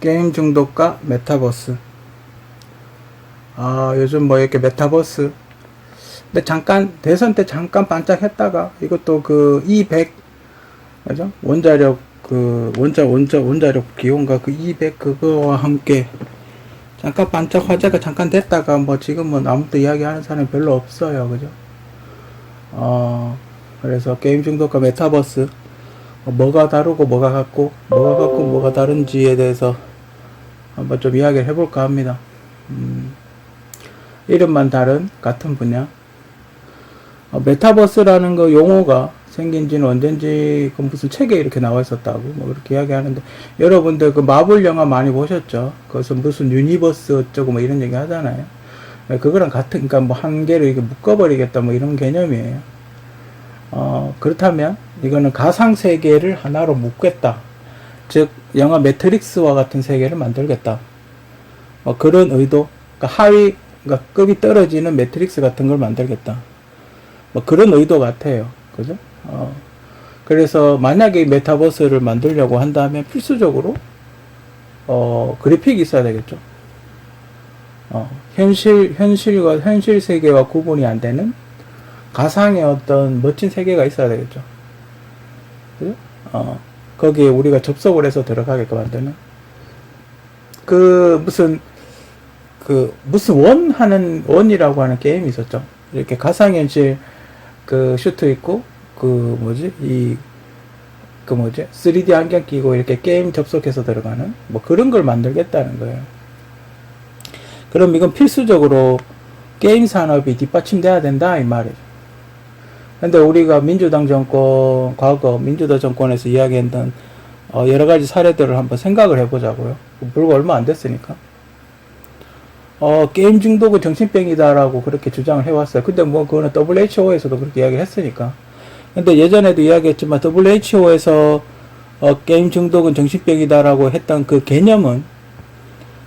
게임 중독과 메타버스. 요즘 뭐 이렇게 메타버스. 근데 잠깐, 대선 때 잠깐 반짝했다가, 이것도 그 E100, 그죠? 원자력, 원자력 기온과 그 E100 그거와 함께 잠깐 반짝 화제가 잠깐 됐다가, 뭐 지금은 아무도 이야기하는 사람이 별로 없어요. 그죠? 그래서 게임 중독과 메타버스. 뭐가 다르고 뭐가 같고 뭐가 다른지에 대해서 한번 좀 이야기를 해볼까 합니다. 이름만 다른 같은 분야. 메타버스라는 그 용어가 생긴 지는 언젠지 그 무슨 책에 이렇게 나와 있었다고 뭐 그렇게 이야기하는데, 여러분들 그 마블 영화 많이 보셨죠? 그것은 무슨 유니버스 어쩌고 뭐 이런 얘기 하잖아요. 그거랑 같은, 그러니까 뭐 한 개를 이렇게 묶어버리겠다 뭐 이런 개념이에요. 그렇다면 이거는 가상 세계를 하나로 묶겠다. 즉 영화 매트릭스와 같은 세계를 만들겠다. 그런 의도, 그러니까 그러니까 급이 떨어지는 매트릭스 같은 걸 만들겠다. 그런 의도 같아요. 그죠? 그래서 만약에 이 메타버스를 만들려고 한다면 필수적으로 그래픽이 있어야 되겠죠. 현실 세계와 구분이 안 되는 가상의 어떤 멋진 세계가 있어야 되겠죠. 그죠? 거기에 우리가 접속을 해서 들어가게끔 만드는 무슨 원이라고 하는 게임이 있었죠. 이렇게 가상현실 그 슈트 있고 3D 안경 끼고 이렇게 게임 접속해서 들어가는 뭐 그런 걸 만들겠다는 거예요. 그럼 이건 필수적으로 게임 산업이 뒷받침돼야 된다 이 말이에요. 근데 우리가 민주당 정권, 과거 민주당 정권에서 이야기했던 여러 가지 사례들을 한번 생각을 해보자고요. 불과 얼마 안 됐으니까. 게임 중독은 정신병이다라고 그렇게 주장을 해왔어요. 근데 뭐 그거는 WHO에서도 그렇게 이야기를 했으니까. 근데 예전에도 이야기했지만 WHO에서 게임 중독은 정신병이다라고 했던 그 개념은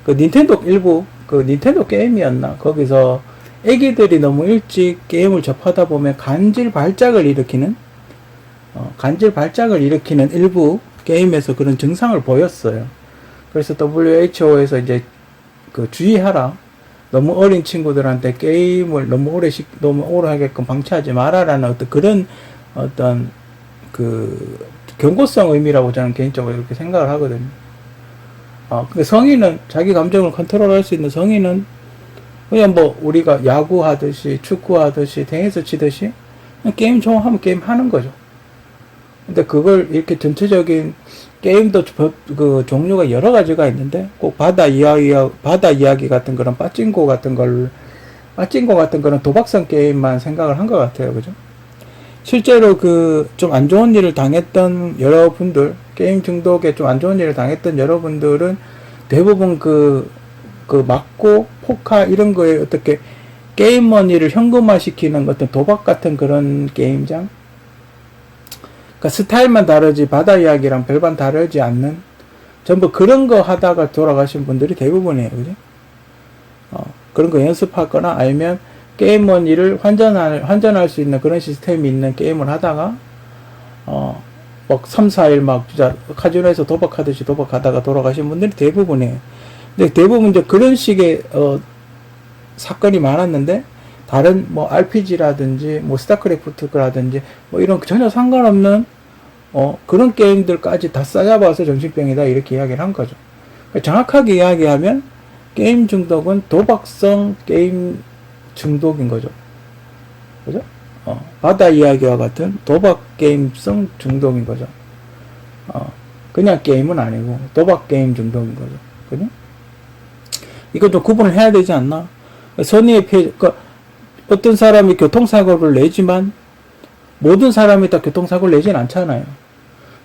그 닌텐도 게임이었나? 거기서 애기들이 너무 일찍 게임을 접하다 보면 간질 발작을 일으키는 일부 게임에서 그런 증상을 보였어요. 그래서 WHO에서 이제 그 주의하라. 너무 어린 친구들한테 게임을 너무 오래 하게끔 방치하지 마라라는 어떤 그 경고성 의미라고 저는 개인적으로 이렇게 생각을 하거든요. 근데 성인은 자기 감정을 컨트롤할 수 있는 성인은 그냥 뭐 우리가 야구하듯이 축구하듯이 테니스 치듯이 게임 좋아하면 게임 하는 거죠. 근데 그걸 이렇게 전체적인 게임도 그 종류가 여러 가지가 있는데 꼭 바다 이야기 같은 그런 빠찡코 같은 거는 도박성 게임만 생각을 한 것 같아요. 그죠? 실제로 그 좀 안 좋은 일을 당했던 여러분들, 게임 중독에 좀 안 좋은 일을 당했던 여러분들은 대부분 그 막고 포카 이런 거에 어떻게 게임 머니를 현금화 시키는 어떤 도박 같은 그런 게임장, 그러니까 스타일만 다르지 바다 이야기랑 별반 다르지 않는 전부 그런 거 하다가 돌아가신 분들이 대부분이에요. 그죠? 그런 거 연습하거나 아니면 게임 머니를 환전할 수 있는 그런 시스템이 있는 게임을 하다가 막 3, 4일 막 진짜 카지노에서 도박하듯이 도박하다가 돌아가신 분들이 대부분이에요. 근데 대부분 이제 그런 식의 사건이 많았는데 다른 뭐 RPG라든지 뭐 스타크래프트라든지 뭐 이런 전혀 상관없는 그런 게임들까지 다 싸잡아서 정신병이다 이렇게 이야기를 한 거죠. 그러니까 정확하게 이야기하면 게임 중독은 도박성 게임 중독인 거죠. 그죠? 바다 이야기와 같은 도박 게임성 중독인 거죠. 그냥 게임은 아니고 도박 게임 중독인 거죠. 그죠? 이거 좀 구분을 해야 되지 않나? 어떤 사람이 교통사고를 내지만 모든 사람이 다 교통사고를 내진 않잖아요.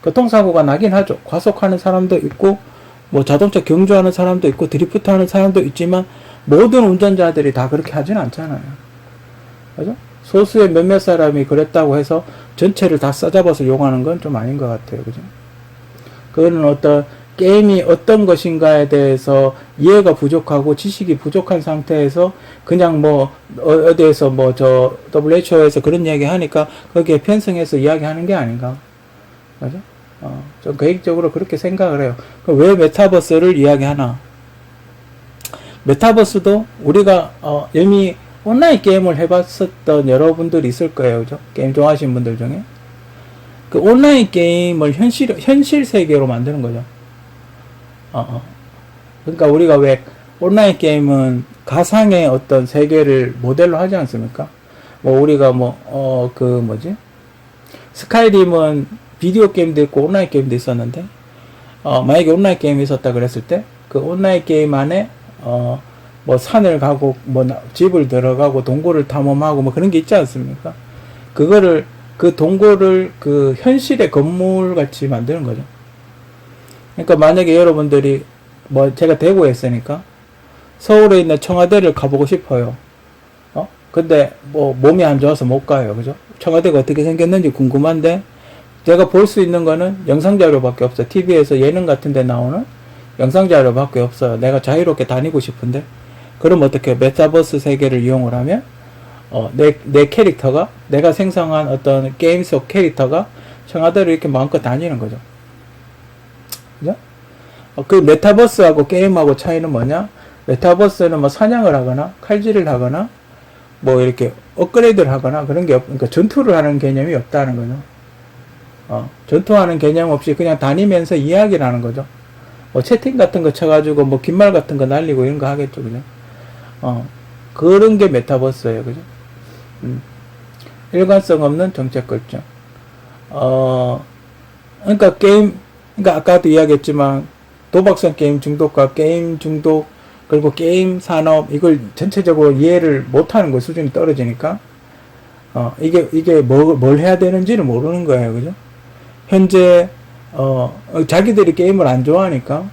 교통사고가 나긴 하죠. 과속하는 사람도 있고 뭐 자동차 경주하는 사람도 있고 드리프트 하는 사람도 있지만 모든 운전자들이 다 그렇게 하진 않잖아요. 그죠? 소수의 몇몇 사람이 그랬다고 해서 전체를 다 싸잡아서 용하는 건 좀 아닌 것 같아요. 그죠? 그거는 어떤 게임이 어떤 것인가에 대해서 이해가 부족하고 지식이 부족한 상태에서 그냥 뭐 어디에서 WHO에서 그런 이야기 하니까 거기에 편승해서 이야기하는 게 아닌가. 그죠? 좀 개인적으로 그렇게 생각을 해요. 왜 메타버스를 이야기하나? 메타버스도 우리가 이미 온라인 게임을 해봤었던 여러분들이 있을 거예요. 그죠? 게임 좋아하시는 분들 중에. 그 온라인 게임을 현실 세계로 만드는 거죠. 그러니까 우리가 왜 온라인 게임은 가상의 어떤 세계를 모델로 하지 않습니까? 뭐 우리가 스카이림은 비디오 게임도 있고 온라인 게임도 있었는데, 만약에 온라인 게임이 있었다 그랬을 때, 그 온라인 게임 안에, 산을 가고, 집을 들어가고, 동굴을 탐험하고, 그런 게 있지 않습니까? 그 동굴을 그 현실의 건물 같이 만드는 거죠. 그러니까 만약에 여러분들이, 제가 대구에 있으니까, 서울에 있는 청와대를 가보고 싶어요. 근데 몸이 안 좋아서 못 가요. 그죠? 청와대가 어떻게 생겼는지 궁금한데, 제가 볼 수 있는 거는 영상자료밖에 없어요. TV에서 예능 같은 데 나오는 영상자료밖에 없어요. 내가 자유롭게 다니고 싶은데. 그럼 어떻게 메타버스 세계를 이용을 하면, 내 캐릭터가, 내가 생성한 어떤 게임 속 캐릭터가 청와대를 이렇게 마음껏 다니는 거죠. 그죠? 그 메타버스하고 게임하고 차이는 뭐냐? 메타버스는 사냥을 하거나, 칼질을 하거나, 이렇게 업그레이드를 하거나 그런 게 그러니까 전투를 하는 개념이 없다는 거죠. 전투하는 개념 없이 그냥 다니면서 이야기를 하는 거죠. 채팅 같은 거 쳐가지고 긴말 같은 거 날리고 이런 거 하겠죠, 그죠? 그런 게 메타버스예요, 그죠? 일관성 없는 정책 결정. 그러니까 아까도 이야기했지만 도박성 게임 중독과 게임 중독 그리고 게임 산업 이걸 전체적으로 이해를 못하는 거 수준이 떨어지니까 이게 뭘 해야 되는지를 모르는 거예요, 그죠? 현재 자기들이 게임을 안 좋아하니까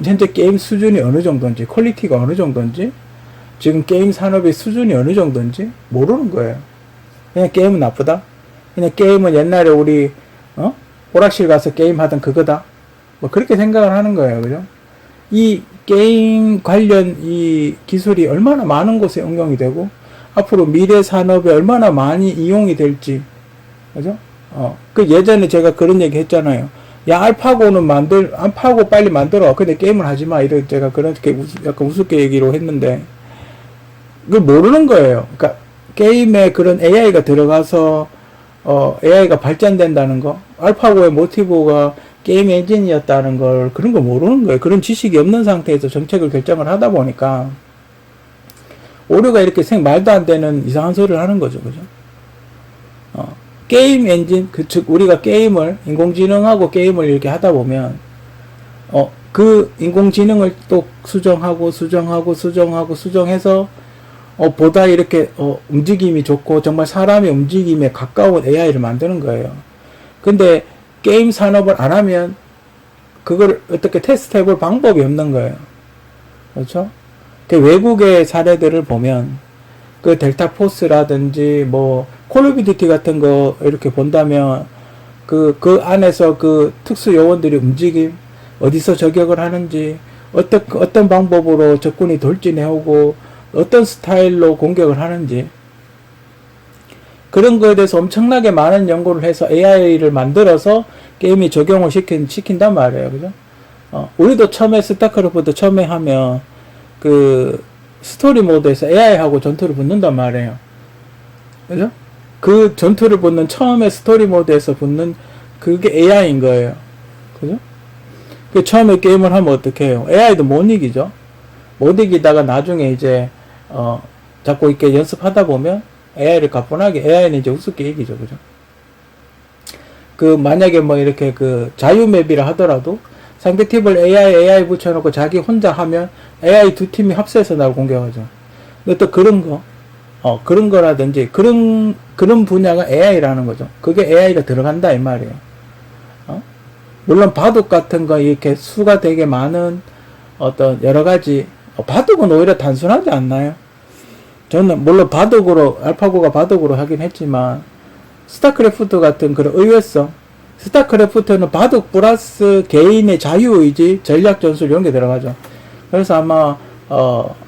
현재 게임 수준이 어느 정도인지 퀄리티가 어느 정도인지 지금 게임 산업의 수준이 어느 정도인지 모르는 거예요. 그냥 게임은 나쁘다. 그냥 게임은 옛날에 우리 오락실 가서 게임 하던 그거다. 그렇게 생각을 하는 거예요, 그죠? 이 게임 관련 이 기술이 얼마나 많은 곳에 응용이 되고 앞으로 미래 산업에 얼마나 많이 이용이 될지, 그죠? 그 예전에 제가 그런 얘기 했잖아요. 야, 알파고 빨리 만들어. 근데 게임을 하지 마. 이렇게 제가 그렇게 약간 우습게 얘기로 했는데, 그걸 모르는 거예요. 그러니까, 게임에 그런 AI가 들어가서, AI가 발전된다는 거, 알파고의 모티브가 게임 엔진이었다는 걸, 그런 걸 모르는 거예요. 그런 지식이 없는 상태에서 정책을 결정을 하다 보니까, 오류가 이렇게 말도 안 되는 이상한 소리를 하는 거죠. 그죠? 게임 엔진, 즉, 우리가 게임을, 인공지능하고 게임을 이렇게 하다 보면, 그 인공지능을 또 수정해서, 보다 이렇게, 움직임이 좋고, 정말 사람의 움직임에 가까운 AI를 만드는 거예요. 근데, 게임 산업을 안 하면, 그걸 어떻게 테스트 해볼 방법이 없는 거예요. 그렇죠? 그 외국의 사례들을 보면, 그 델타포스라든지 콜 오브 듀티 같은 거 이렇게 본다면 그 안에서 그 특수 요원들이 움직임, 어디서 저격을 하는지, 어떤 방법으로 적군이 돌진해오고 어떤 스타일로 공격을 하는지 그런 거에 대해서 엄청나게 많은 연구를 해서 AI를 만들어서 게임이 적용을 시킨단 말이에요. 그죠? 우리도 처음에 스타크래프트 처음에 하면 그 스토리 모드에서 AI하고 전투를 붙는단 말이에요. 그죠? 그 전투를 붙는 처음에 스토리 모드에서 붙는 그게 AI인 거예요. 그죠? 그 처음에 게임을 하면 어떻게 해요? AI도 못 이기죠? 못 이기다가 나중에 이제 자꾸 이렇게 연습하다 보면 AI를 가뿐하게 AI는 이제 우습게 이기죠. 그죠? 그 만약에 이렇게 그 자유맵이라 하더라도 상대팀을 AI 붙여놓고 자기 혼자 하면 AI 두 팀이 합세해서 날 공격하죠. 근데 또 그런 거라든지, 그런 분야가 AI라는 거죠. 그게 AI가 들어간다, 이 말이에요. 물론 바둑 같은 거, 이렇게 수가 되게 많은 어떤 여러 가지, 바둑은 오히려 단순하지 않나요? 저는 물론 알파고가 바둑으로 하긴 했지만, 스타크래프트 같은 그런 의외성, 스타크래프트는 바둑 플러스 개인의 자유의지, 전략 전술 이런 게 들어가죠. 그래서 아마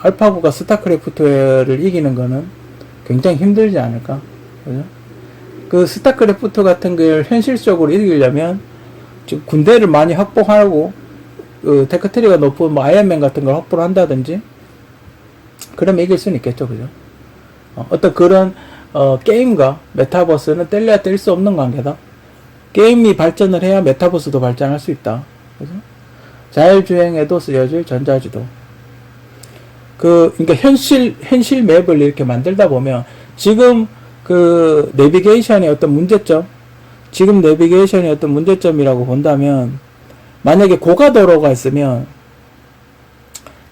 알파고가 스타크래프트를 이기는 거는 굉장히 힘들지 않을까, 그죠? 그 스타크래프트 같은 걸 현실적으로 이기려면 지금 군대를 많이 확보하고 그 테크트리가 높은 뭐 아이언맨 같은 걸 확보를 한다든지 그러면 이길 수는 있겠죠, 그죠? 어떤 그런 게임과 메타버스는 뗄래야 뗄 수 없는 관계다. 게임이 발전을 해야 메타버스도 발전할 수 있다. 그죠? 자율주행에도 쓰여질 전자지도. 그러니까 현실 맵을 이렇게 만들다 보면 지금 그 내비게이션의 어떤 문제점, 지금 내비게이션의 어떤 문제점이라고 본다면 만약에 고가도로가 있으면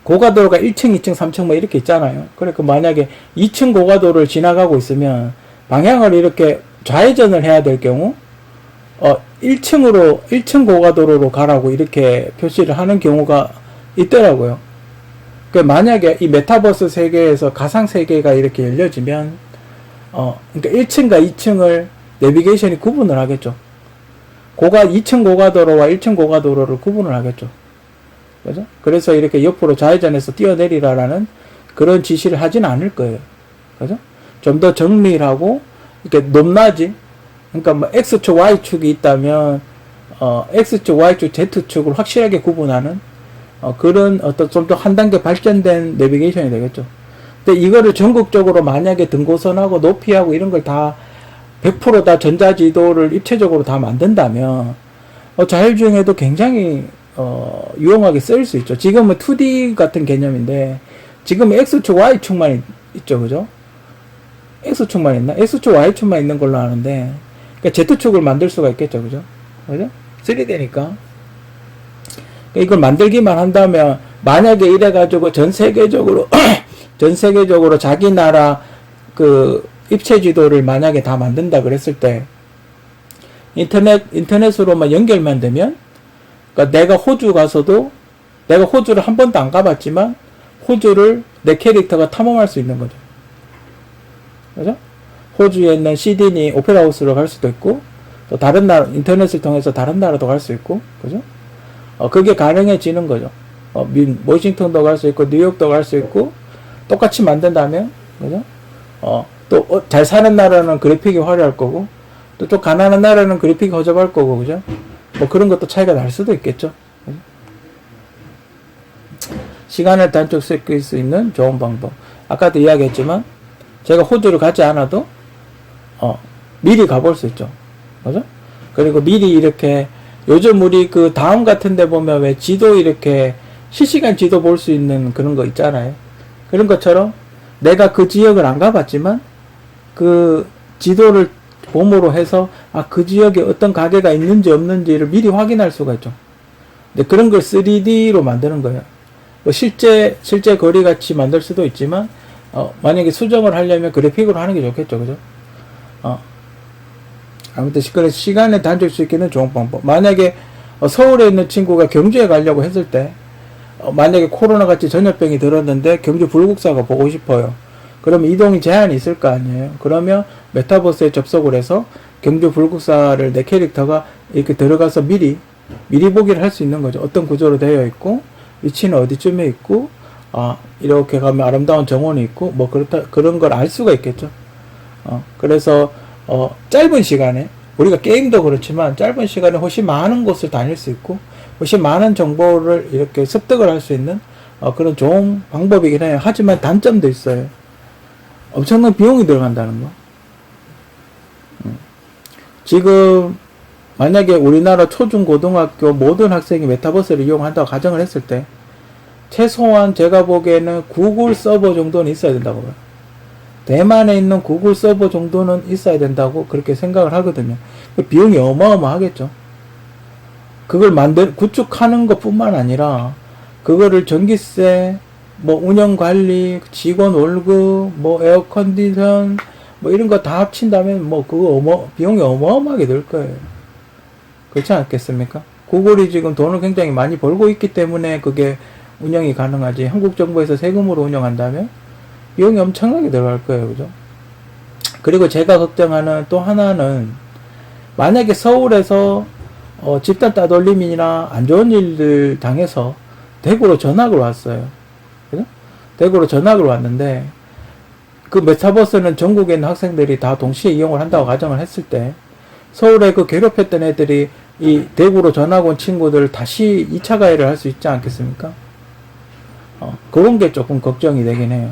고가도로가 1층, 2층, 3층 뭐 이렇게 있잖아요. 그러니까 만약에 2층 고가도로를 지나가고 있으면 방향을 이렇게 좌회전을 해야 될 경우 1층 고가도로로 가라고 이렇게 표시를 하는 경우가 있더라고요. 그 만약에 이 메타버스 세계에서 가상 세계가 이렇게 열려지면 그러니까 1층과 2층을 내비게이션이 구분을 하겠죠. 2층 고가도로와 1층 고가도로를 구분을 하겠죠. 그죠? 그래서 이렇게 옆으로 좌회전해서 뛰어내리라라는 그런 지시를 하진 않을 거예요. 그죠? 좀 더 정밀하고, 이렇게 높낮이, 그러니까 뭐 X축, Y축이 있다면, X축, Y축, Z축을 확실하게 구분하는, 그런 어떤 좀 더 한 단계 발전된 내비게이션이 되겠죠. 근데 이거를 전국적으로 만약에 등고선하고 높이하고 이런 걸 다 100% 다 전자지도를 입체적으로 다 만든다면, 자율주행에도 굉장히 유용하게 쓰일 수 있죠. 지금은 2D 같은 개념인데 지금 X축, Y축만 있죠. 그죠? X축만 있나? X축, Y축만 있는 걸로 아는데 그러니까 Z축을 만들 수가 있겠죠. 그죠? 그죠? 3D니까 이걸 만들기만 한다면 만약에 이래가지고 전 세계적으로 자기 나라 그 입체 지도를 만약에 다 만든다 그랬을 때 인터넷으로만 연결만 되면 그러니까 내가 호주 가서도 내가 호주를 한 번도 안 가봤지만 호주를 내 캐릭터가 탐험할 수 있는 거죠. 그죠? 호주에 있는 시드니 오페라 하우스로 갈 수도 있고 또 다른 나라 인터넷을 통해서 다른 나라도 갈 수 있고 그죠? 그게 가능해지는 거죠. 워싱턴도 갈 수 있고 뉴욕도 갈 수 있고 똑같이 만든다면 그죠? 또 잘 사는 나라는 그래픽이 화려할 거고 또 좀 가난한 나라는 그래픽이 허접할 거고 그죠? 뭐 그런 것도 차이가 날 수도 있겠죠. 그죠? 시간을 단축시킬 수 있는 좋은 방법. 아까도 이야기했지만 제가 호주를 가지 않아도 미리 가볼 수 있죠. 그죠? 그리고 미리 이렇게 요즘 우리 그 다음 같은 데 보면 왜 지도 이렇게 실시간 지도 볼 수 있는 그런 거 있잖아요. 그런 것처럼 내가 그 지역을 안 가봤지만 그 지도를 봄으로 해서 그 지역에 어떤 가게가 있는지 없는지를 미리 확인할 수가 있죠. 근데 그런 걸 3D로 만드는 거예요. 뭐 실제 거리 같이 만들 수도 있지만 만약에 수정을 하려면 그래픽으로 하는 게 좋겠죠. 그죠? 아무튼 그래서 시간을 단축시키는 좋은 방법. 만약에 서울에 있는 친구가 경주에 가려고 했을 때 만약에 코로나 같이 전염병이 들었는데 경주 불국사가 보고 싶어요. 그러면 이동이 제한이 있을 거 아니에요. 그러면 메타버스에 접속을 해서 경주 불국사를 내 캐릭터가 이렇게 들어가서 미리 보기를 할 수 있는 거죠. 어떤 구조로 되어 있고 위치는 어디쯤에 있고 이렇게 가면 아름다운 정원이 있고 뭐 그런 걸 알 수가 있겠죠. 그래서 짧은 시간에 우리가 게임도 그렇지만 짧은 시간에 훨씬 많은 곳을 다닐 수 있고 훨씬 많은 정보를 이렇게 습득을 할 수 있는 그런 좋은 방법이긴 해요. 하지만 단점도 있어요. 엄청난 비용이 들어간다는 거. 지금 만약에 우리나라 초중 고등학교 모든 학생이 메타버스를 이용한다고 가정을 했을 때 최소한 제가 보기에는 구글 서버 정도는 있어야 된다고 봐요. 대만에 있는 구글 서버 정도는 있어야 된다고 그렇게 생각을 하거든요. 비용이 어마어마하겠죠. 그걸 구축하는 것 뿐만 아니라 그거를 전기세, 뭐 운영관리, 직원 월급, 뭐 에어컨디션, 뭐 이런 거 다 합친다면 뭐 그거 비용이 어마어마하게 들 거예요. 그렇지 않겠습니까? 구글이 지금 돈을 굉장히 많이 벌고 있기 때문에 그게 운영이 가능하지. 한국 정부에서 세금으로 운영한다면 비용이 엄청나게 들어갈 거예요. 그죠? 그리고 제가 걱정하는 또 하나는 만약에 서울에서 집단 따돌림이나 안 좋은 일들 당해서 대구로 전학을 왔어요. 그죠? 대구로 전학을 왔는데 그 메타버스는 전국에 있는 학생들이 다 동시에 이용을 한다고 가정을 했을 때, 서울에 그 괴롭혔던 애들이 이 대구로 전학 온 친구들 다시 2차 가해를 할 수 있지 않겠습니까? 그런 게 조금 걱정이 되긴 해요.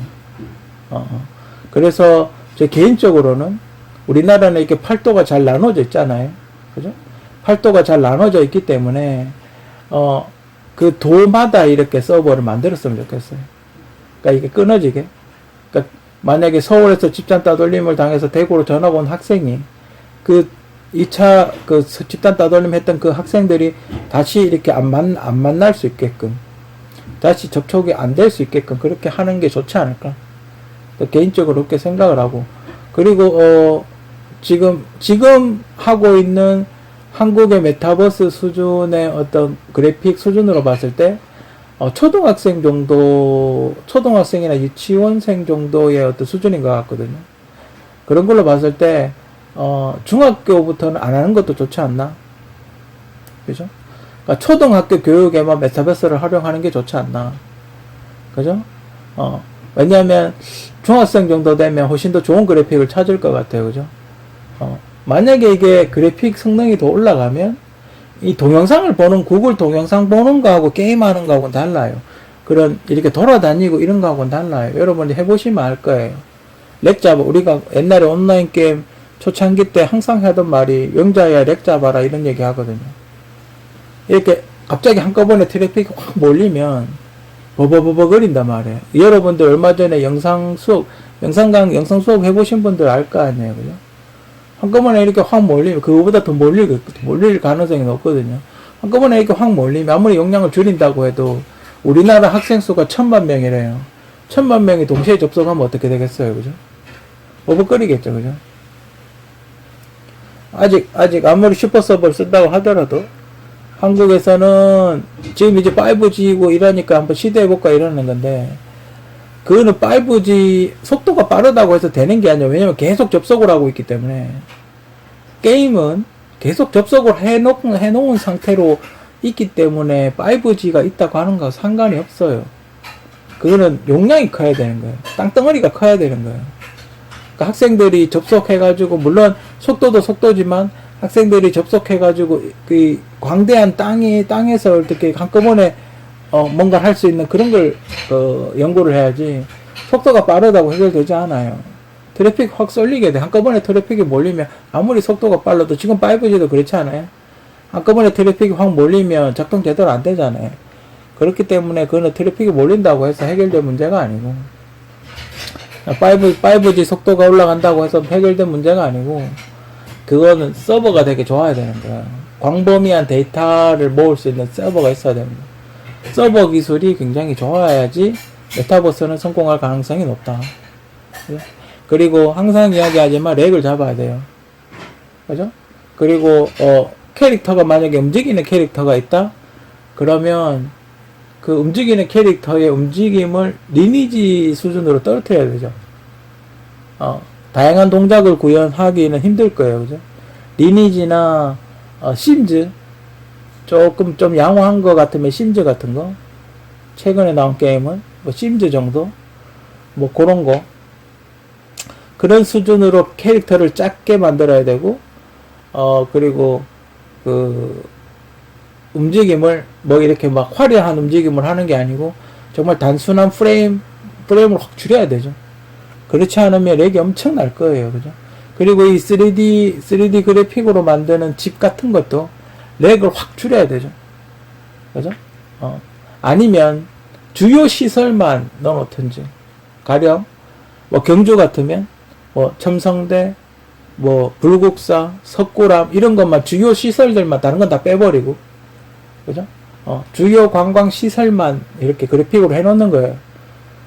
그래서 제 개인적으로는 우리나라는 이렇게 팔도가 잘 나눠져 있잖아요. 그죠? 팔도가 잘 나눠져 있기 때문에, 그 도마다 이렇게 서버를 만들었으면 좋겠어요. 그러니까 이게 끊어지게. 그러니까 만약에 서울에서 집단 따돌림을 당해서 대구로 전학 온 학생이 그 2차 그 집단 따돌림 했던 그 학생들이 다시 이렇게 안 만날 수 있게끔, 다시 접촉이 안 될 수 있게끔 그렇게 하는 게 좋지 않을까. 개인적으로 그렇게 생각을 하고, 그리고 지금 하고 있는 한국의 메타버스 수준의 어떤 그래픽 수준으로 봤을 때 초등학생 정도, 초등학생이나 유치원생 정도의 어떤 수준인 것 같거든요. 그런 걸로 봤을 때 중학교부터는 안 하는 것도 좋지 않나? 그죠? 그러니까 초등학교 교육에만 메타버스를 활용하는 게 좋지 않나? 그죠? 왜냐하면 중학생 정도 되면 훨씬 더 좋은 그래픽을 찾을 것 같아요. 그죠? 만약에 이게 그래픽 성능이 더 올라가면 이 동영상을 보는, 구글 동영상 보는 거하고 게임하는 거하고는 달라요. 그런 이렇게 돌아다니고 이런 거하고는 달라요. 여러분이 해보시면 알 거예요. 렉 잡아. 우리가 옛날에 온라인 게임 초창기 때 항상 하던 말이 영자야 렉 잡아라 이런 얘기 하거든요. 이렇게 갑자기 한꺼번에 트래픽이 확 몰리면 버버버버 거린단 말이에요. 여러분들 얼마 전에 영상 수업 해보신 분들 알 거 아니에요. 그죠? 한꺼번에 이렇게 확 몰리면 그거보다 더 몰릴 가능성이 높거든요. 한꺼번에 이렇게 확 몰리면 아무리 용량을 줄인다고 해도 우리나라 학생 수가 1000만 명이래요. 1000만 명이 동시에 접속하면 어떻게 되겠어요. 그죠? 버벅거리겠죠. 그죠? 아직 아무리 슈퍼 서버를 쓴다고 하더라도 한국에서는 지금 이제 5G고 이러니까 한번 시도해볼까 이러는 건데, 그거는 5G 속도가 빠르다고 해서 되는 게 아니에요. 왜냐면 계속 접속을 하고 있기 때문에. 게임은 계속 접속을 해놓은 상태로 있기 때문에 5G가 있다고 하는 거와 상관이 없어요. 그거는 용량이 커야 되는 거예요. 땅덩어리가 커야 되는 거예요. 그러니까 학생들이 접속해가지고, 물론 속도도 속도지만 학생들이 접속해가지고 그 광대한 땅에서 어떻게 한꺼번에 뭔가 할 수 있는 그런 걸 연구를 해야지, 속도가 빠르다고 해결되지 않아요. 트래픽 확 쏠리게 돼. 한꺼번에 트래픽이 몰리면 아무리 속도가 빨라도, 지금 5G도 그렇지 않아요? 한꺼번에 트래픽이 확 몰리면 작동 제대로 안 되잖아요. 그렇기 때문에 그거는 트래픽이 몰린다고 해서 해결된 문제가 아니고, 5G 속도가 올라간다고 해서 해결된 문제가 아니고, 그거는 서버가 되게 좋아야 되는 거야. 광범위한 데이터를 모을 수 있는 서버가 있어야 됩니다. 서버 기술이 굉장히 좋아야지 메타버스는 성공할 가능성이 높다. 그리고 항상 이야기하지만 렉을 잡아야 돼요. 그죠? 그리고 캐릭터가 만약에 움직이는 캐릭터가 있다? 그러면 그 움직이는 캐릭터의 움직임을 리니지 수준으로 떨어뜨려야 되죠. 다양한 동작을 구현하기는 힘들 거예요. 그죠? 리니지나 심즈, 조금 좀 양호한 거 같으면 심즈 같은 거, 최근에 나온 게임은 뭐 심즈 정도, 뭐 그런 거, 그런 수준으로 캐릭터를 작게 만들어야 되고, 그리고 그 움직임을 뭐 이렇게 막 화려한 움직임을 하는 게 아니고 정말 단순한 프레임을 확 줄여야 되죠. 그렇지 않으면 렉이 엄청 날 거예요. 그죠? 그리고 이 3D 그래픽으로 만드는 집 같은 것도 렉을 확 줄여야 되죠. 그죠? 아니면 주요 시설만 넣어놓든지, 가령 뭐 경주 같으면 뭐 첨성대, 뭐 불국사, 석굴암 이런 것만, 주요 시설들만, 다른 건 다 빼버리고, 그죠? 주요 관광 시설만 이렇게 그래픽으로 해놓는 거예요.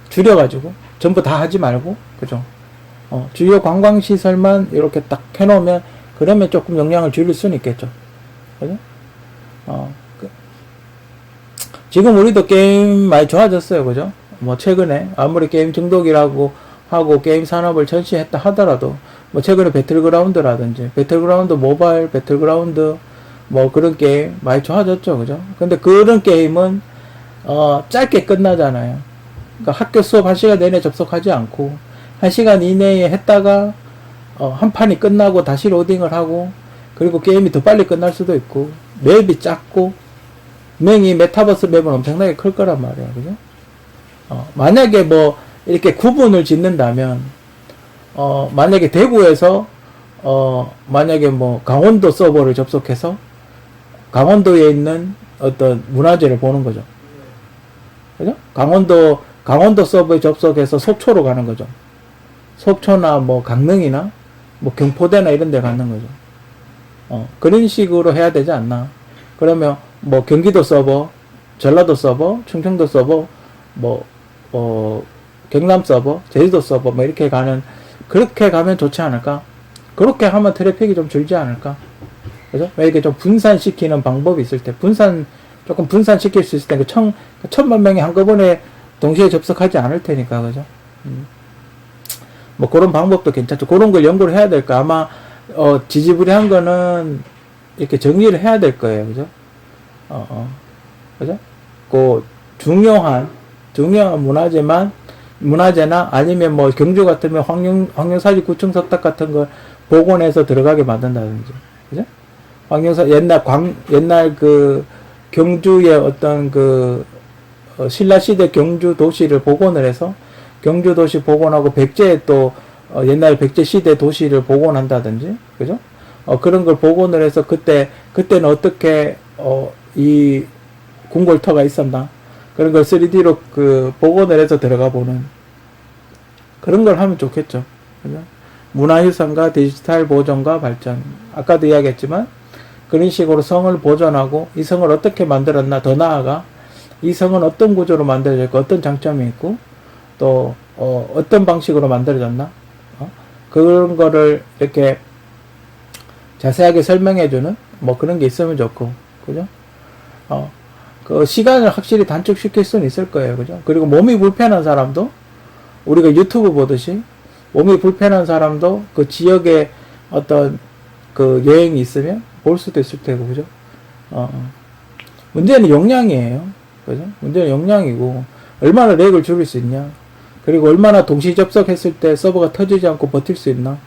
줄여가지고 전부 다 하지 말고, 그죠? 주요 관광 시설만 이렇게 딱 해놓으면, 그러면 조금 용량을 줄일 수는 있겠죠. 그죠? 지금 우리도 게임 많이 좋아졌어요. 그죠? 뭐 최근에 아무리 게임 중독이라고 하고 게임 산업을 전시했다 하더라도, 뭐 최근에 배틀그라운드라든지, 배틀그라운드 모바일, 배틀그라운드 뭐 그런 게임 많이 좋아졌죠. 그죠? 근데 그런 게임은 짧게 끝나잖아요. 그러니까 학교 수업 1시간 내내 접속하지 않고 1시간 이내에 했다가 한 판이 끝나고 다시 로딩을 하고, 그리고 게임이 더 빨리 끝날 수도 있고, 맵이 작고, 분명히 메타버스 맵은 엄청나게 클 거란 말이야. 그죠? 만약에 뭐 이렇게 구분을 짓는다면, 만약에 대구에서 만약에 뭐 강원도 서버를 접속해서 강원도에 있는 어떤 문화재를 보는 거죠. 그죠? 강원도 서버에 접속해서 속초로 가는 거죠. 속초나 뭐 강릉이나 뭐 경포대나 이런 데 가는 거죠. 그런 식으로 해야 되지 않나. 그러면 뭐 경기도 서버, 전라도 서버, 충청도 서버, 경남 서버, 제주도 서버 뭐 이렇게 그렇게 가면 좋지 않을까? 그렇게 하면 트래픽이 좀 줄지 않을까? 그죠? 왜 이렇게 좀 분산시키는 방법이 있을 때, 조금 분산시킬 수 있을 때, 1,000만 명이 한꺼번에 동시에 접속하지 않을 테니까, 그죠? 뭐 그런 방법도 괜찮죠. 그런 걸 연구를 해야 될까? 아마, 지지부리한 거는 이렇게 정리를 해야 될 거예요. 그죠? 그죠? 중요한 문화재나 아니면 뭐 경주 같으면 황룡사지 구청 석탑 같은 걸 복원해서 들어가게 만든다든지. 그죠? 옛날 그 경주의 어떤 신라시대 경주 도시를 복원을 해서 경주 도시 복원하고 옛날 백제 시대 도시를 복원한다든지. 그죠? 그런 걸 복원을 해서 그때는 어떻게, 이 궁궐터가 있었나? 그런 걸 3D로 복원을 해서 들어가 보는 그런 걸 하면 좋겠죠. 그죠? 문화유산과 디지털 보존과 발전. 아까도 이야기했지만, 그런 식으로 성을 보존하고, 이 성을 어떻게 만들었나, 더 나아가, 이 성은 어떤 구조로 만들어졌고, 어떤 장점이 있고, 또, 어떤 방식으로 만들어졌나, 그런 거를 이렇게 자세하게 설명해주는, 뭐 그런 게 있으면 좋고, 그죠? 시간을 확실히 단축시킬 수는 있을 거예요. 그죠? 그리고 몸이 불편한 사람도, 우리가 유튜브 보듯이, 몸이 불편한 사람도 그 지역에 어떤 여행이 있으면 볼 수도 있을 테고, 그죠? 문제는 용량이에요. 그죠? 문제는 용량이고, 얼마나 렉을 줄일 수 있냐. 그리고 얼마나 동시 접속했을 때 서버가 터지지 않고 버틸 수 있나.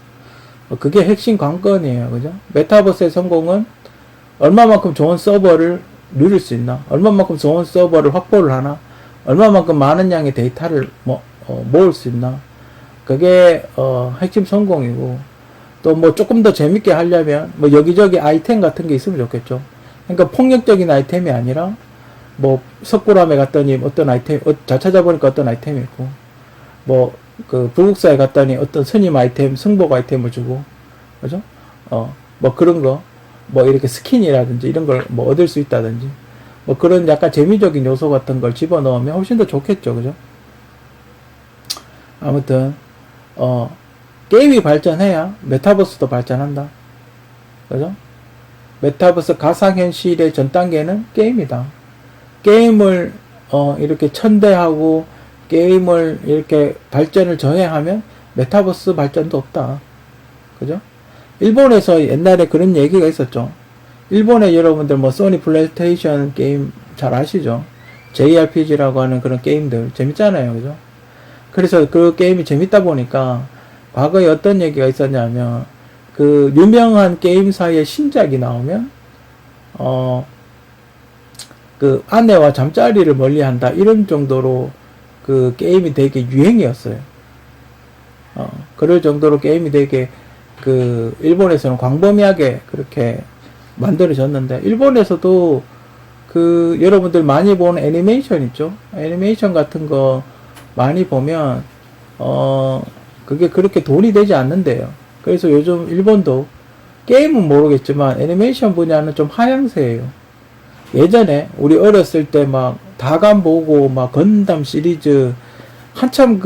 그게 핵심 관건이에요. 그죠? 메타버스의 성공은 얼마만큼 좋은 서버를 누릴 수 있나. 얼마만큼 좋은 서버를 확보를 하나. 얼마만큼 많은 양의 데이터를 모을 수 있나. 그게 핵심 성공이고, 또 뭐 조금 더 재밌게 하려면 뭐 여기저기 아이템 같은 게 있으면 좋겠죠. 그러니까 폭력적인 아이템이 아니라 뭐 석굴암에 갔더니 어떤 아이템 잘 찾아보니까 어떤 아이템이 있고, 뭐 불국사에 갔더니 어떤 스님 아이템, 승복 아이템을 주고, 그죠? 뭐 그런 거, 뭐 이렇게 스킨이라든지 이런 걸 뭐 얻을 수 있다든지, 뭐 그런 약간 재미적인 요소 같은 걸 집어넣으면 훨씬 더 좋겠죠. 그죠? 아무튼 게임이 발전해야 메타버스도 발전한다. 그죠? 메타버스 가상현실의 전 단계는 게임이다. 게임을 이렇게 천대하고 게임을 이렇게 발전을 저해하면 메타버스 발전도 없다. 그죠? 일본에서 옛날에 그런 얘기가 있었죠. 일본에 여러분들 뭐 소니 플레이스테이션 게임 잘 아시죠? JRPG라고 하는 그런 게임들 재밌잖아요. 그죠? 그래서 그 게임이 재밌다 보니까 과거에 어떤 얘기가 있었냐면, 그 유명한 게임사의 신작이 나오면 그 아내와 잠자리를 멀리한다 이런 정도로 그 게임이 되게 유행이었어요. 그럴 정도로 게임이 되게 일본에서는 광범위하게 그렇게 만들어졌는데, 일본에서도 여러분들 많이 보는 애니메이션 있죠? 애니메이션 같은 거 많이 보면 그게 그렇게 돈이 되지 않는데요. 그래서 요즘 일본도 게임은 모르겠지만 애니메이션 분야는 좀 하향세예요. 예전에 우리 어렸을 때 막 다감 보고 막 건담 시리즈 한참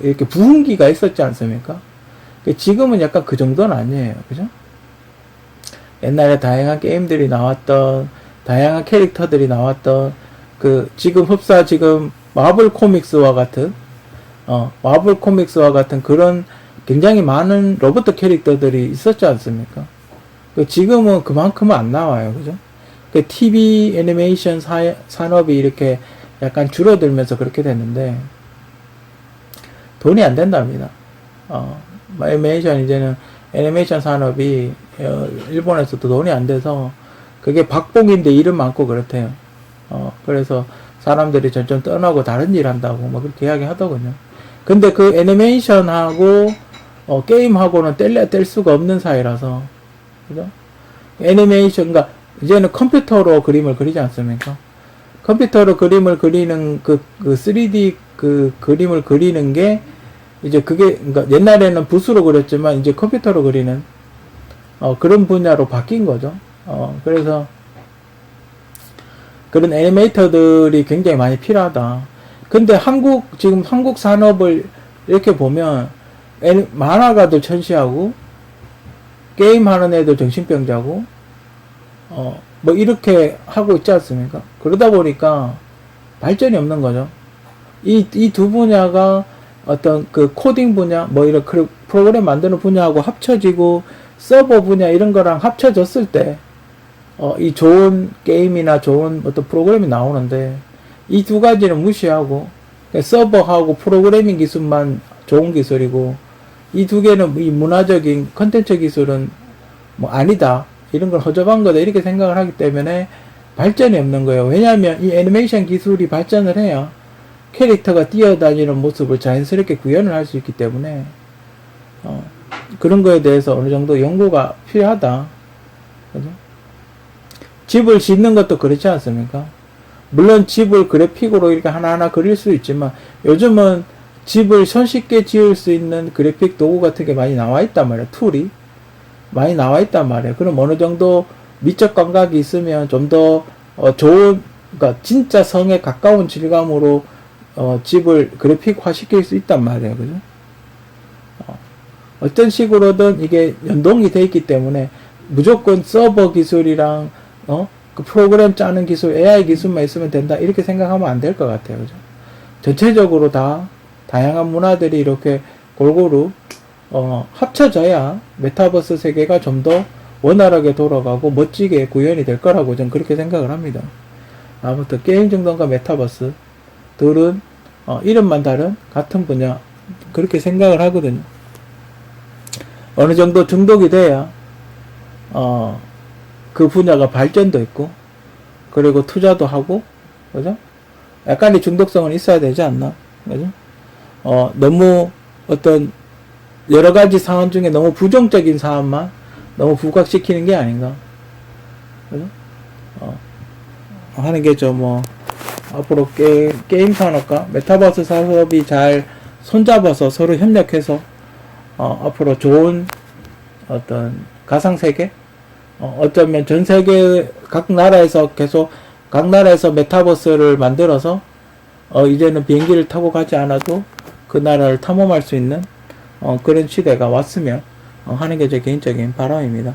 이렇게 부흥기가 있었지 않습니까? 지금은 약간 그 정도는 아니에요. 그죠? 옛날에 다양한 게임들이 나왔던, 다양한 캐릭터들이 나왔던, 지금 마블 코믹스와 같은 그런 굉장히 많은 로봇 캐릭터들이 있었지 않습니까? 지금은 그만큼은 안 나와요. 그죠? TV 애니메이션 산업이 이렇게 약간 줄어들면서 그렇게 됐는데, 돈이 안 된답니다. 이제는 애니메이션 산업이 일본에서도 돈이 안 돼서 그게 박봉인데 일은 많고 그렇대요. 그래서 사람들이 점점 떠나고 다른 일 한다고 뭐 그렇게 이야기 하더군요. 근데 그 애니메이션하고 게임하고는 뗄 수가 없는 사이라서, 그죠? 애니메이션, 그러니까 이제는 컴퓨터로 그림을 그리지 않습니까? 컴퓨터로 그림을 그리는 그 3D 그 그림을 그리는 게 이제 그게, 그러니까 옛날에는 붓으로 그렸지만 이제 컴퓨터로 그리는 그런 분야로 바뀐 거죠. 그래서 그런 애니메이터들이 굉장히 많이 필요하다. 근데 지금 한국 산업을 이렇게 보면 만화가도 천시하고 게임 하는 애도 정신병자고 뭐 이렇게 하고 있지 않습니까? 그러다 보니까 발전이 없는 거죠. 이 두 분야가 어떤 그 코딩 분야, 뭐 이런 프로그램 만드는 분야하고 합쳐지고 서버 분야 이런 거랑 합쳐졌을 때 이 좋은 게임이나 좋은 어떤 프로그램이 나오는데 이 두 가지는 무시하고 서버하고 프로그래밍 기술만 좋은 기술이고 이 두 개는 이 문화적인 컨텐츠 기술은 뭐 아니다, 이런 걸 허접한 거다, 이렇게 생각을 하기 때문에 발전이 없는 거예요. 왜냐하면 이 애니메이션 기술이 발전을 해야 캐릭터가 뛰어다니는 모습을 자연스럽게 구현을 할 수 있기 때문에 그런 거에 대해서 어느 정도 연구가 필요하다. 그죠? 집을 짓는 것도 그렇지 않습니까? 물론 집을 그래픽으로 이렇게 하나하나 그릴 수 있지만 요즘은 집을 손쉽게 지을 수 있는 그래픽 도구 같은 게 많이 나와 있단 말이에요. 툴이 많이 나와 있단 말이에요. 그럼 어느 정도 미적 감각이 있으면 좀 더 좋은, 그러니까 진짜 성에 가까운 질감으로 집을 그래픽화 시킬 수 있단 말이에요. 그죠? 어떤 식으로든 이게 연동이 돼 있기 때문에 무조건 서버 기술이랑 그 프로그램 짜는 기술, AI 기술만 있으면 된다, 이렇게 생각하면 안 될 것 같아요. 그죠? 전체적으로 다 다양한 문화들이 이렇게 골고루 합쳐져야 메타버스 세계가 좀 더 원활하게 돌아가고 멋지게 구현이 될 거라고 저는 그렇게 생각을 합니다. 아무튼 게임 정돈과 메타버스들은 이름만 다른 같은 분야, 그렇게 생각을 하거든요. 어느 정도 중독이 돼야 그 분야가 발전도 있고 그리고 투자도 하고, 그죠? 약간의 중독성은 있어야 되지 않나? 그죠? 너무 어떤 여러 가지 사안 중에 너무 부정적인 사안만 너무 부각시키는 게 아닌가? 그죠? 하는 게 앞으로 게임 산업과 메타버스 산업이 잘 손잡아서 서로 협력해서 앞으로 좋은 어떤 가상세계, 어쩌면 전 세계 각 나라에서 메타버스를 만들어서 이제는 비행기를 타고 가지 않아도 그 나라를 탐험할 수 있는 그런 시대가 왔으면 하는 게 제 개인적인 바람입니다.